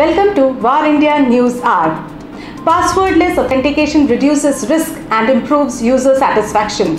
Welcome to VAR India News Hour. Passwordless authentication reduces risk and improves user satisfaction.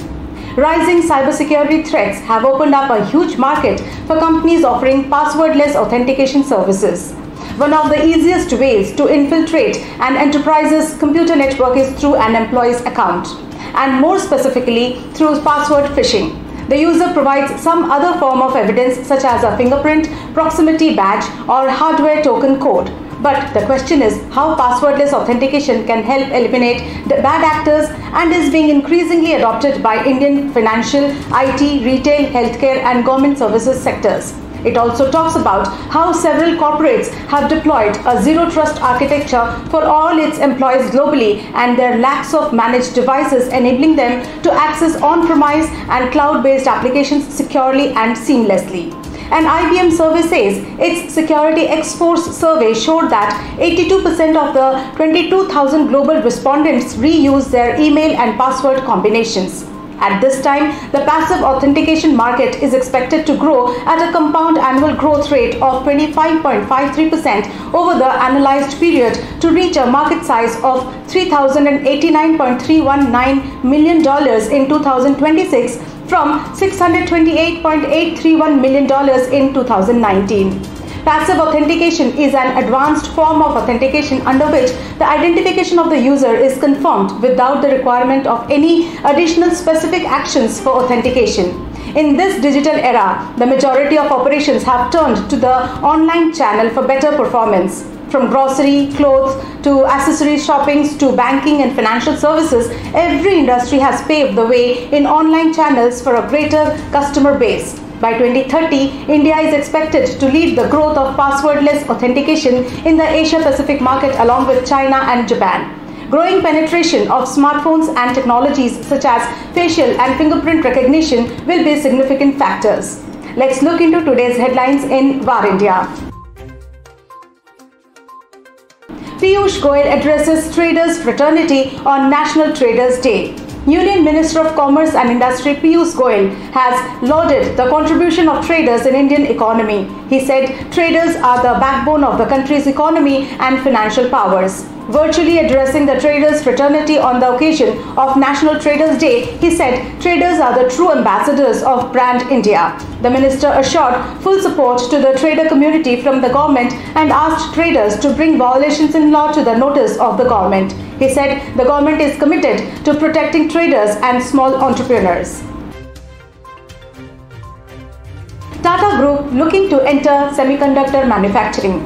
Rising cybersecurity threats have opened up a huge market for companies offering passwordless authentication services. One of the easiest ways to infiltrate an enterprise's computer network is through an employee's account, and more specifically through password phishing. The user provides some other form of evidence such as a fingerprint, proximity badge, or hardware token code. But the question is how passwordless authentication can help eliminate the bad actors and is being increasingly adopted by Indian financial, IT, retail, healthcare, and government services sectors. It also talks about how several corporates have deployed a zero-trust architecture for all its employees globally and their lacks of managed devices enabling them to access on-premise and cloud-based applications securely and seamlessly. An IBM survey says its Security X-Force survey showed that 82% of the 22,000 global respondents reuse their email and password combinations. At this time, the passive authentication market is expected to grow at a compound annual growth rate of 25.53% over the analyzed period to reach a market size of $3,089.319 million in 2026 from $628.831 million in 2019. Passive authentication is an advanced form of authentication under which the identification of the user is confirmed without the requirement of any additional specific actions for authentication. In this digital era, the majority of operations have turned to the online channel for better performance. From grocery, clothes, to accessory shopping, to banking and financial services, every industry has paved the way in online channels for a greater customer base. By 2030, India is expected to lead the growth of passwordless authentication in the Asia-Pacific market along with China and Japan. Growing penetration of smartphones and technologies such as facial and fingerprint recognition will be significant factors. Let's look into today's headlines in VAR India. Piyush Goyal addresses traders fraternity on National Traders Day. Union Minister of Commerce and Industry Piyush Goyal has lauded the contribution of traders in Indian economy. He said traders are the backbone of the country's economy and financial powers. Virtually addressing the traders fraternity on the occasion of National Traders Day, he said traders are the true ambassadors of brand India. The minister assured full support to the trader community from the government and asked traders to bring violations in law to the notice of the government. He said the government is committed to protecting traders and small entrepreneurs. Tata Group looking to enter semiconductor manufacturing.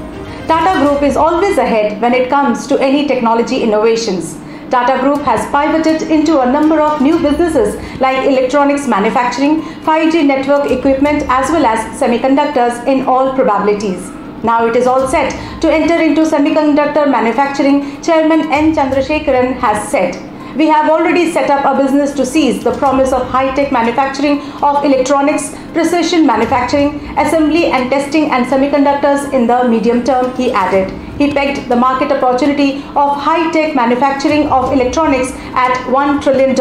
Tata Group is always ahead when it comes to any technology innovations. Tata Group has pivoted into a number of new businesses like electronics manufacturing, 5G network equipment as well as semiconductors in all probabilities. Now it is all set to enter into semiconductor manufacturing, Chairman N. Chandrasekaran has said. We have already set up a business to seize the promise of high-tech manufacturing of electronics, precision manufacturing, assembly and testing and semiconductors in the medium term, he added. He pegged the market opportunity of high-tech manufacturing of electronics at $1 trillion.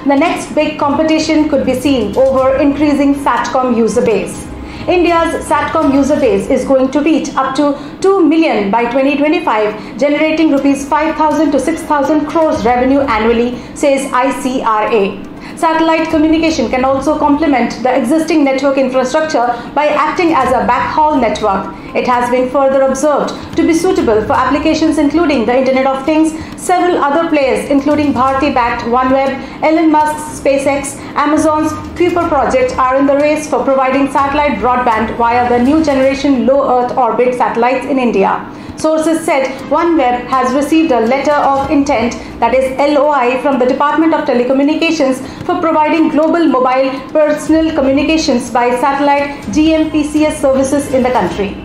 The next big competition could be seen over increasing SATCOM user base. India's SATCOM user base is going to reach up to 2 million by 2025, generating rupees 5,000 to 6,000 crores revenue annually, says ICRA. Satellite communication can also complement the existing network infrastructure by acting as a backhaul network. It has been further observed to be suitable for applications including the Internet of Things. Several other players including Bharti-backed OneWeb, Elon Musk's SpaceX, Amazon's Kuiper project are in the race for providing satellite broadband via the new generation low Earth orbit satellites in India. Sources said OneWeb has received a letter of intent, that is LOI, from the Department of Telecommunications for providing global mobile personal communications by satellite GMPCS services in the country.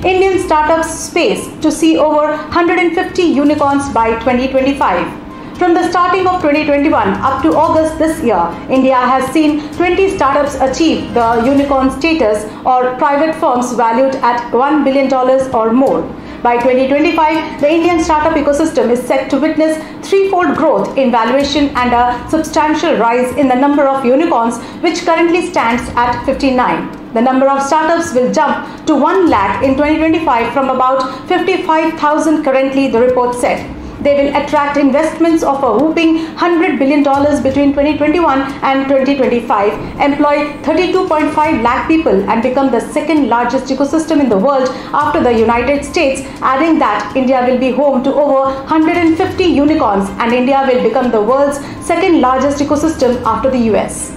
Indian startups space to see over 150 unicorns by 2025. From the starting of 2021 up to August this year, India has seen 20 startups achieve the unicorn status or private firms valued at $1 billion or more. By 2025, the Indian startup ecosystem is set to witness threefold growth in valuation and a substantial rise in the number of unicorns, which currently stands at 59. The number of startups will jump to 1 lakh in 2025 from about 55,000 currently, the report said. They will attract investments of a whopping $100 billion between 2021 and 2025, employ 32.5 lakh people and become the second largest ecosystem in the world after the United States, adding that India will be home to over 150 unicorns and India will become the world's second largest ecosystem after the US.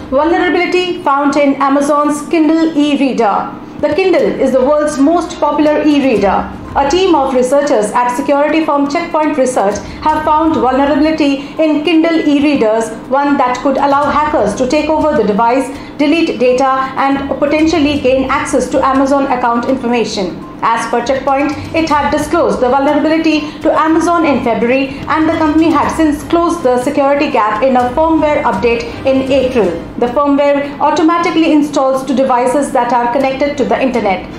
Vulnerability found in Amazon's Kindle e-reader. The Kindle is the world's most popular e-reader. A team of researchers at security firm Checkpoint Research have found vulnerability in Kindle e-readers, one that could allow hackers to take over the device, delete data, and potentially gain access to Amazon account information. As per Checkpoint, it had disclosed the vulnerability to Amazon in February, and the company had since closed the security gap in a firmware update in April. The firmware automatically installs to devices that are connected to the internet.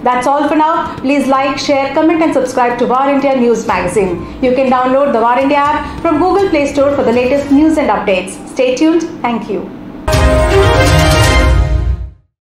That's all for now. Please like, share, comment and subscribe to War India News Magazine. You can download the War India app from Google Play Store for the latest news and updates. Stay tuned. Thank you.